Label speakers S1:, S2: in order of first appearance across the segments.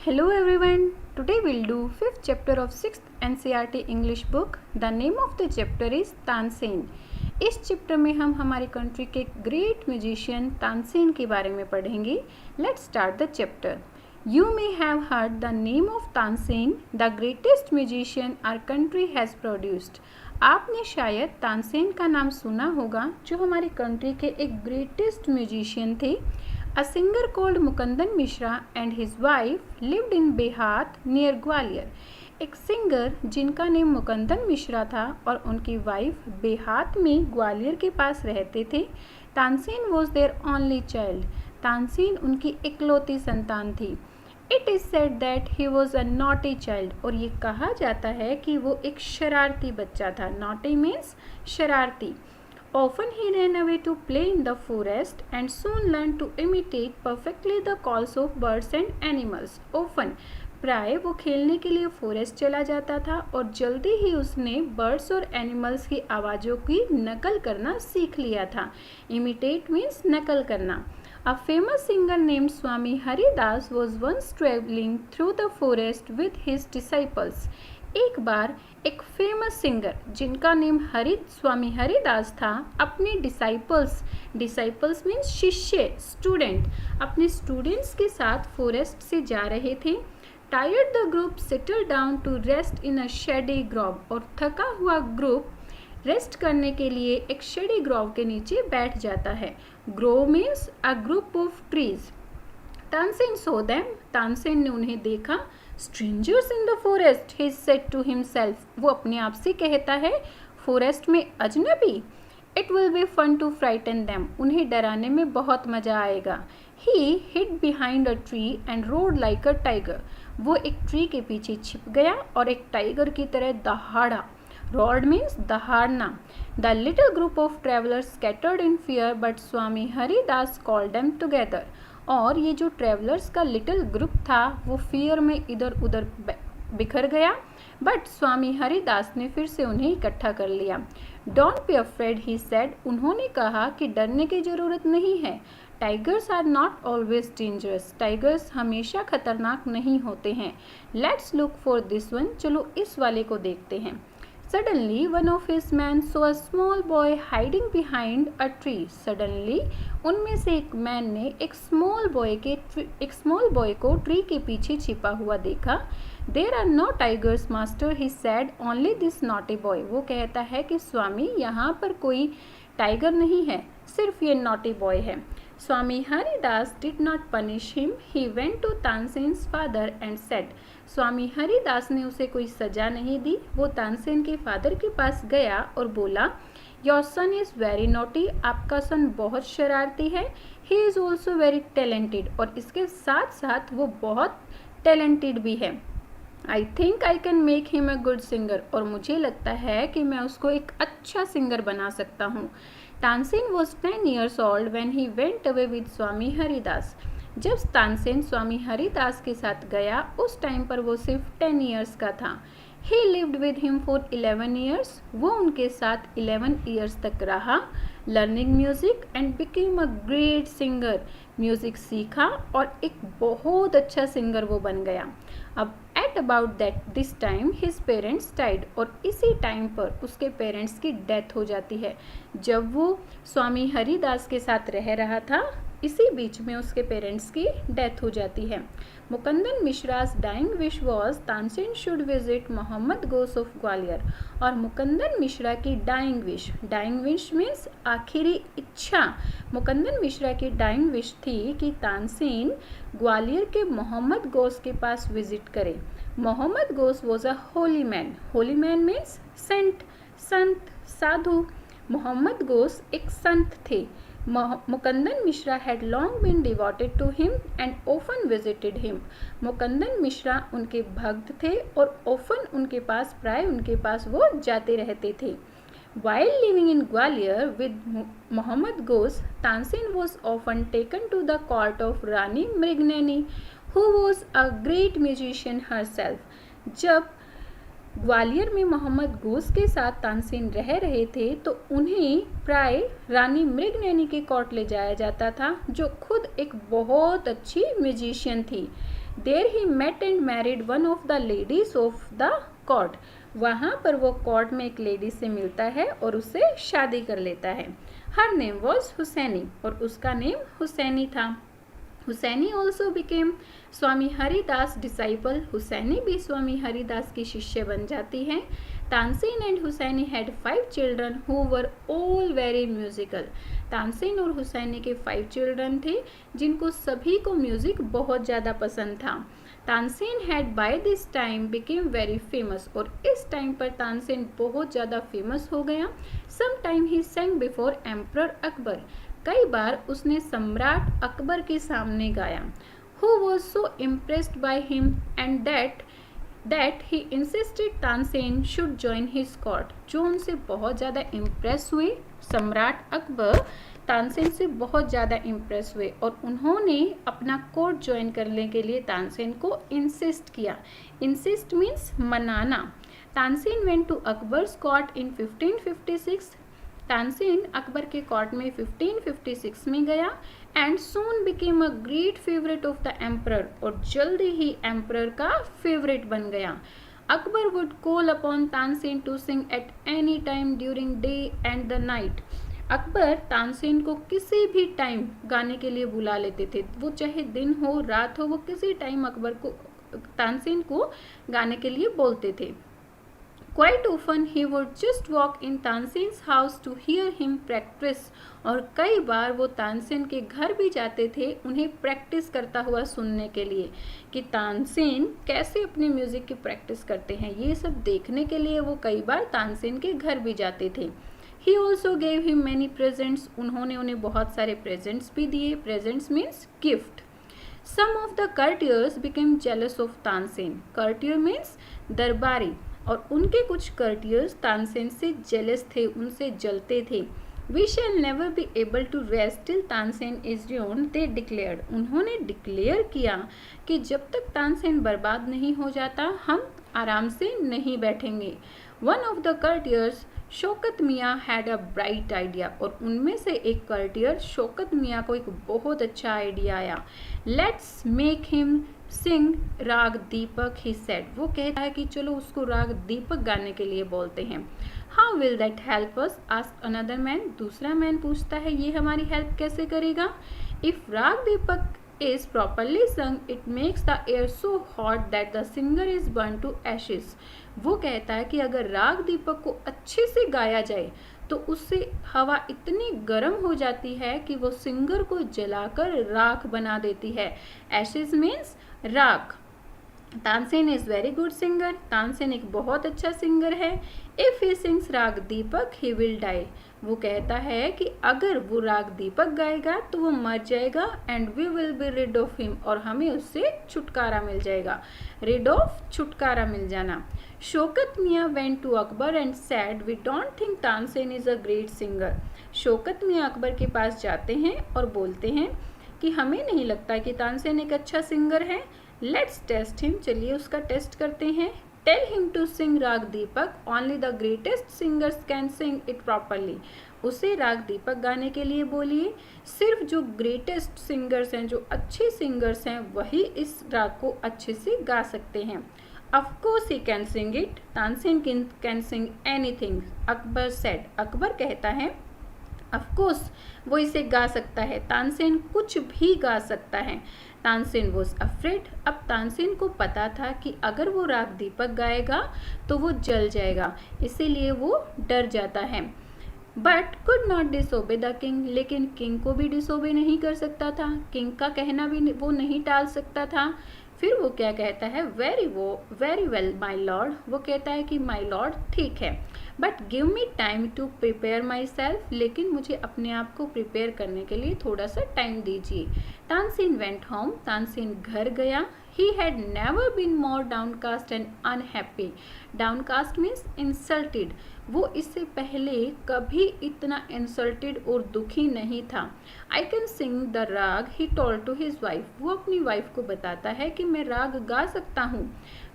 S1: Hello everyone. Today we'll do 5th chapter of 6th NCERT English book. The name of the chapter is Tansen. इस chapter में हम हमारी country के great musician Tansen के बारे में पढ़ेंगे. Let's start the chapter. You may have heard the name of Tansen, the greatest musician our country has produced. आपने शायद तानसेन का नाम सुना होगा जो हमारी कंट्री के एक ग्रेटेस्ट म्यूजिशियन थे. A singer called Mukundan Mishra and his wife lived in Behat near Gwalior. एक सिंगर जिनका नेम मुकंदन मिश्रा था और उनकी वाइफ बेहात में ग्वालियर के पास रहते थे. Tansen was their only child. Tansen उनकी इकलौती संतान थी. It is said that he was a naughty child. और ये कहा जाता है कि वो एक शरारती बच्चा था. Naughty means शरारती. Often he ran away to play in the forest and soon learned to imitate perfectly the calls of birds and animals. Often प्राय वो खेलने के लिए फॉरेस्ट चला जाता था और जल्दी ही उसने बर्ड्स और एनिमल्स की आवाज़ों की नकल करना सीख लिया था. Imitate means नकल करना. A famous singer named Swami Haridas was once traveling through the forest with his disciples. एक बार एक फेमस सिंगर जिनका नेम स्वामी हरिदास था अपने डिसाइपल्स मीन्स शिष्य स्टूडेंट अपने स्टूडेंट्स के साथ फॉरेस्ट से जा रहे थे. Tired the group settle down to rest in a shady grove. और थका हुआ ग्रुप रेस्ट करने के लिए एक शेडी ग्रोव के नीचे बैठ जाता है. Grove means a group of trees. Tansen saw them. Tansen ने उन्हें देखा. Strangers in the forest he said to himself. वो अपने आप से कहता है फॉरेस्ट में अजनबी. It will be fun to frighten them. उन्हें डराने में बहुत मजा आएगा. He hid behind a tree and roared like a tiger. वो एक ट्री के पीछे छिप गया और एक टाइगर की तरह दहाड़ा. रोड मीन्स दहाड़ना. The little group of travellers scattered in fear but Swami Haridas called them together. और ये जो ट्रेवलर्स का लिटिल ग्रुप था वो फियर में इधर उधर बिखर गया बट स्वामी हरिदास ने फिर से उन्हें इकट्ठा कर लिया. Don't be afraid he said. उन्होंने कहा कि डरने की ज़रूरत नहीं है. Tigers are not always dangerous. Tigers हमेशा खतरनाक नहीं होते हैं. Let's look for this one. चलो इस वाले को देखते हैं. Suddenly, one of his men saw a small boy hiding behind a tree. Suddenly, उनमें से एक मैन ने एक स्मॉल बॉय को ट्री के पीछे छिपा हुआ देखा. There are no tigers, master, he said. Only this naughty boy. वो कहता है कि स्वामी यहाँ पर कोई टाइगर नहीं है, सिर्फ ये नॉटी बॉय है. स्वामी Haridas did not punish him. He went to Tansen's father and said. स्वामी हरिदास ने उसे कोई सजा नहीं दी. वो तानसेन के फादर के पास गया और बोला your son is very naughty. आपका सन बहुत शरारती है. He is also very talented. और इसके साथ साथ वो बहुत टैलेंटेड भी है. I think I can make him a good singer. और मुझे लगता है कि मैं उसको एक अच्छा सिंगर बना सकता हूँ. Tansen was 10 years old when he went away with स्वामी हरिदास. जब तानसेन स्वामी हरिदास के साथ गया उस टाइम पर वो सिर्फ 10 years का था. He lived with him for 11 years. वो उनके साथ 11 years तक रहा. Learning music and became a great singer. Music सीखा और एक बहुत अच्छा सिंगर वो बन गया. अब at about this time his parents died. और इसी टाइम पर उसके पेरेंट्स की डेथ हो जाती है. जब वो स्वामी हरिदास के साथ रह रहा था इसी बीच में उसके पेरेंट्स की डेथ हो जाती है. Mukandan Mishra's dying wish was Tansen should visit Mohammad Ghaus of Gwalior. और मुकंदन मिश्रा की डाइंग विश मीन्स आखिरी इच्छा. मुकंदन मिश्रा की डाइंग विश थी कि तानसेन ग्वालियर के मोहम्मद गोस के पास विजिट करे. Mohammad Ghaus was a holy man. Holy man means संत साधु. मोहम्मद गोस एक संत थे. मुकंदन Mishra had long been devoted to him and often visited him. मुकंदन Mishra उनके भक्त थे और often प्राय उनके पास वो जाते रहते थे. While living in Gwalior with Muhammad Ghosh, Tansen was often taken to the court of Rani Mrignani, who was a great musician herself. जब ग्वालियर में मोहम्मद गोस के साथ तानसेन रह रहे थे तो उन्हें प्राय रानी मृगनैनी के कोर्ट ले जाया जाता था जो खुद एक बहुत अच्छी म्यूजिशियन थी. There he met and married one of the ladies of the court. वहाँ पर वो कोर्ट में एक लेडी से मिलता है और उससे शादी कर लेता है। हर नेम वॉज हुसैनी, और उसका नेम हुसैनी था। Husaini also became Swami Haridas disciple. Husaini भी स्वामी हरिदास की शिष्य बन जाती है। Tansen and Husaini had 5 children who were all very musical. Tansen और हुसैनी के 5 चिल्ड्रन थे जिनको सभी को म्यूजिक बहुत ज़्यादा पसंद था। Tansen had by this time became very famous, और इस टाइम पर तानसेन बहुत ज़्यादा फेमस हो गया। सम टाइम ही सेंग बिफोर एम्परर अकबर। कई बार उसने सम्राट अकबर के सामने गाया। Who was so impressed by him and that he insisted Tansen should join his court। जो उनसे बहुत ज़्यादा इम्प्रेस हुए, सम्राट अकबर तानसेन से बहुत ज़्यादा इम्प्रेस हुए और उन्होंने अपना कोर्ट ज्वाइन करने के लिए तानसेन को इंसिस्ट किया। इंसिस्ट मीन्स मनाना। Tansen went to Akbar's court in 1556। Tansen Akbar के कोर्ट में 1556 में गया and soon became a great favourite of the emperor, और जल्दी ही एम्परर का फेवरेट बन गया। Akbar would call upon Tansen to sing at any time during day and the night. Akbar Tansen को किसी भी टाइम गाने के लिए बुला लेते थे, वो चाहे दिन हो रात हो, वो किसी टाइम अकबर को तानसेन को गाने के लिए बोलते थे। Quite often he would just walk in Tansen's house to hear him practice, और कई बार वो तानसेन के घर भी जाते थे उन्हें प्रैक्टिस करता हुआ सुनने के लिए कि तानसेन कैसे अपने म्यूज़िक की प्रैक्टिस करते हैं। ये सब देखने के लिए वो कई बार तानसेन के घर भी जाते थे। He also gave him many presents। उन्होंने उन्हें बहुत सारे प्रेजेंट्स भी दिए। Presents means gift. Some of the courtiers became jealous of Tansen. courtier means दरबारी, और उनके कुछ कर्टियर्स तानसेन से जेलस थे, उनसे जलते थे। We shall never be able to rest till Tansen is drowned, they declared. उन्होंने डिक्लेयर किया कि जब तक तानसेन बर्बाद नहीं हो जाता हम आराम से नहीं बैठेंगे। वन ऑफ द कर्टियर्स शौकत मियाँ हैड अ ब्राइट आइडिया, और उनमें से एक कर्टियर शौकत मियाँ को एक बहुत अच्छा आइडिया आया। Let's make him Singh raag Deepak, he said. वो कहता है कि चलो उसको राग दीपक गाने के लिए बोलते हैं। How will that help us, asked another man. दूसरा मैन पूछता है ये हमारी हेल्प कैसे करेगा। इफ राग दीपक is properly sung it makes the air so hot that the singer is burned to ashes। वो कहता है कि अगर राग दीपक को अच्छे से गाया जाए तो उससे हवा इतनी गर्म हो जाती है कि वो सिंगर को जलाकर राख बना देती है। एशेज मीन्स राख। Tansen is very good singer. Tansen एक बहुत अच्छा सिंगर है। इफ ही सिंग्स राग दीपक ही विल डाई। वो कहता है कि अगर वो राग दीपक गाएगा तो वो मर जाएगा and we will be rid of him, और हमें उससे छुटकारा मिल जाएगा। रिड ऑफ छुटकारा मिल जाना। Shaukat Miyan went to Akbar and said we don't think Tansen is a great singer. Shaukat Miyan Akbar के पास जाते हैं और बोलते हैं कि हमें नहीं लगता कि तानसेन एक अच्छा सिंगर है। लेट्स टेस्ट हिम, चलिए उसका टेस्ट करते हैं। Tell him to sing raag Deepak, only the greatest singers can sing it properly. उसे राग दीपक गाने के लिए बोलिए, सिर्फ जो ग्रेटेस्ट सिंगर्स हैं, जो अच्छे सिंगर्स हैं, वही इस राग को अच्छे से गा सकते हैं। Of course he can sing it, Tansen can sing anything, Akbar said. Akbar कहता है ऑफकोर्स वो इसे गा सकता है, तानसेन कुछ भी गा सकता है। Tansen was afraid. अब तानसेन को पता था कि अगर वो राग दीपक गाएगा तो वो जल जाएगा, इसीलिए वो डर जाता है। But could not disobey the king, लेकिन किंग को भी डिसोबे नहीं कर सकता था, किंग का कहना भी वो नहीं टाल सकता था। फिर वो क्या कहता है, वेरी वेल माई लॉर्ड। वो कहता है कि माई लॉर्ड ठीक है, but give me time to prepare myself, लेकिन मुझे अपने आप को प्रिपेयर करने के लिए थोड़ा सा टाइम दीजिए। तानसेन वेंट होम, तानसेन घर गया। He had never been more downcast and unhappy। Downcast means insulted। वो इससे पहले कभी इतना इंसल्टेड और दुखी नहीं था। I can sing the raag he told to his wife, वो अपनी वाइफ को बताता है कि मैं राग गा सकता हूँ।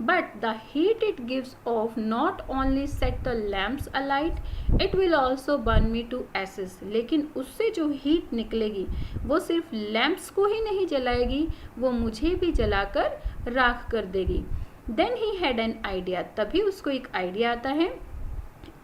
S1: But the heat it gives off not only set the lamps alight, it will also burn me to ashes, लेकिन उससे जो हीट निकलेगी वो सिर्फ लैम्प्स को ही नहीं जलाएगी, वो मुझे भी जलाकर राख कर देगी। Then he had an idea, तभी उसको एक आइडिया आता है।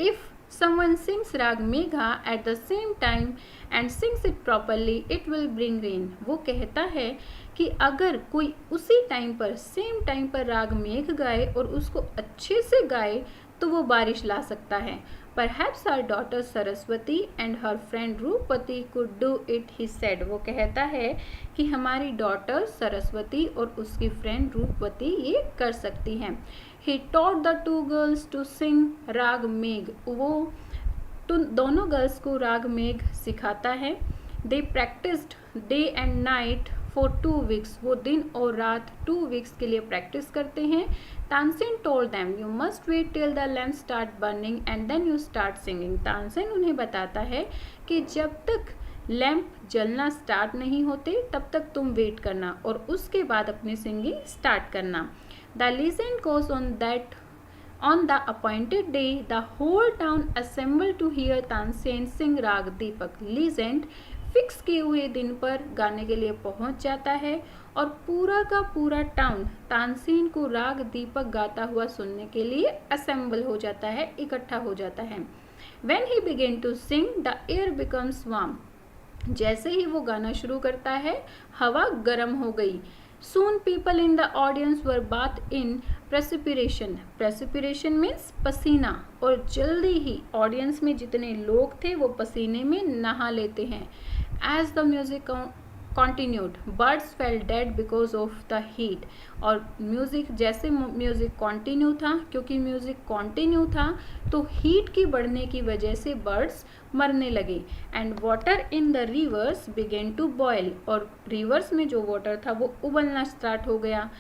S1: If someone sings rag megha at the same time and sings it properly it will bring rain, वो कहता है कि अगर कोई उसी टाइम पर सेम टाइम पर राग मेघ गाए और उसको अच्छे से गाए तो वो बारिश ला सकता है। Perhaps our daughter Saraswati and her friend रूपवती could do it, he said, वो कहता है कि हमारी डॉटर सरस्वती और उसकी फ्रेंड रूपवती ये कर सकती हैं। He taught the two girls to sing राग मेघ, वो दोनों गर्ल्स को राग मेघ सिखाता है। They practiced day and night for 2 weeks, वो दिन और रात 2 weeks के लिए प्रैक्टिस करते हैं। Tansen told them, you must wait till the lamps start burning and then you start singing, Tansen उन्हें बताता है कि जब तक लैम्प जलना स्टार्ट नहीं होते तब तक तुम वेट करना और उसके बाद अपनी सिंगिंग स्टार्ट करना। The legend goes on that on the appointed day the whole town assembled to hear Tansen sing राग दीपक। लीजेंड फिक्स किए हुए दिन पर गाने के लिए पहुंच जाता है और पूरा का पूरा टाउन तानसेन को राग दीपक गाता हुआ सुनने के लिए असेंबल हो जाता है, इकट्ठा हो जाता है। When he began to sing the air becomes warm, जैसे ही वो गाना शुरू करता है हवा गर्म हो गई। Soon people in the audience were bathed in precipitation, precipitation means पसीना, और जल्दी ही ऑडियंस में जितने लोग थे वो पसीने में नहा लेते हैं। As the music continued, birds fell dead because of the heat, और म्यूज़िक जैसे म्यूज़िक कंटिन्यू था, क्योंकि म्यूज़िक कंटिन्यू था तो हीट की बढ़ने की वजह से बर्ड्स मरने लगे। And water in the rivers began to boil, और रिवर्स में जो वाटर था वो उबलना स्टार्ट हो गया।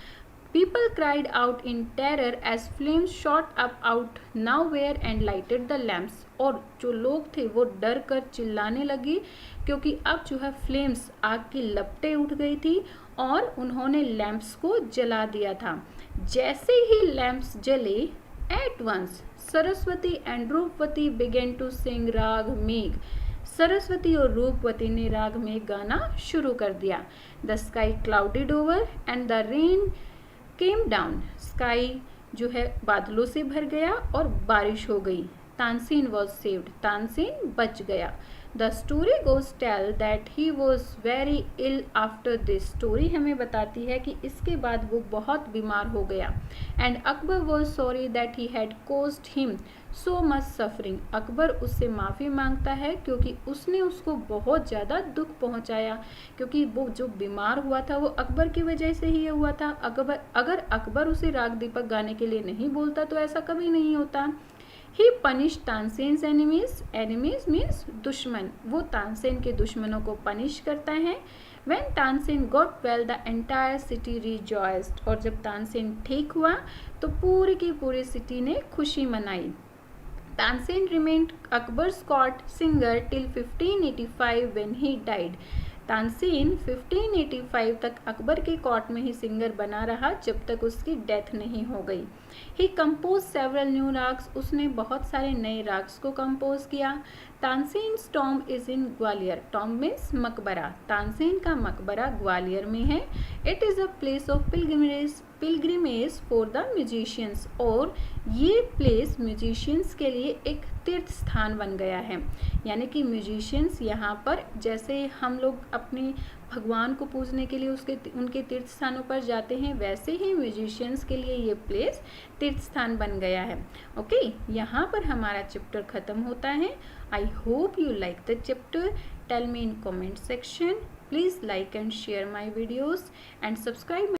S1: People cried out in terror as flames shot up out nowhere and lighted the lamps, और जो लोग थे वो डर कर चिल्लाने लगे क्योंकि अब जो है फ्लेम्स आग की लपटें उठ गई थी और उन्होंने लैंप्स को जला दिया था। जैसे ही लैंप्स जले at once Saraswati and Rupvati began to sing raag Megh, Saraswati और रूपवती ने राग मेघ गाना शुरू कर दिया। The sky clouded over and the rain came down, sky जो है बादलों से भर गया और बारिश हो गई। तानसेन वॉज सेव्ड, तानसेन बच गया। The story goes tell that he was very ill after this, story हमें बताती है कि इसके बाद वो बहुत बीमार हो गया। And Akbar was sorry that he had caused him so much suffering, Akbar उससे माफ़ी मांगता है क्योंकि उसने उसको बहुत ज़्यादा दुख पहुंचाया, क्योंकि वो जो बीमार हुआ था वो अकबर की वजह से ही हुआ था। अगर अकबर उसे राग दीपक गाने के लिए नहीं बोलता तो ऐसा कभी नहीं होता। ही punish Tansen's enemies, enemies means दुश्मन, वो तानसेन के दुश्मनों को पनिश करता है। When Tansen got well, the entire city rejoiced, और जब तानसेन ठीक हुआ तो पूरी की पूरी सिटी ने खुशी मनाई। Tansen remained Akbar's court singer till 1585 when he died. Tansen 1585 तक अकबर के कोर्ट में ही सिंगर बना रहा जब तक उसकी डेथ नहीं हो गई। ही कंपोज सेवरल न्यू राग्स, उसने बहुत सारे नए राग्स को कंपोज किया। Tansen's Tom is in Gwalior, Tom means मकबरा, तानसेन का मकबरा ग्वालियर में है। It is a place of pilgrimage for the musicians, और ये प्लेस म्यूजिशियंस के लिए एक तीर्थ स्थान बन गया है, यानी कि म्यूजिशियंस यहाँ पर जैसे हम लोग अपने भगवान को पूजने के लिए उनके तीर्थ स्थानों पर जाते हैं, वैसे ही म्यूजिशियंस के लिए ये प्लेस तीर्थ स्थान बन गया है। ओके, यहाँ पर हमारा चैप्टर ख़त्म होता है। I hope you like the chapter. Tell me in comment section. Please like and share my videos and subscribe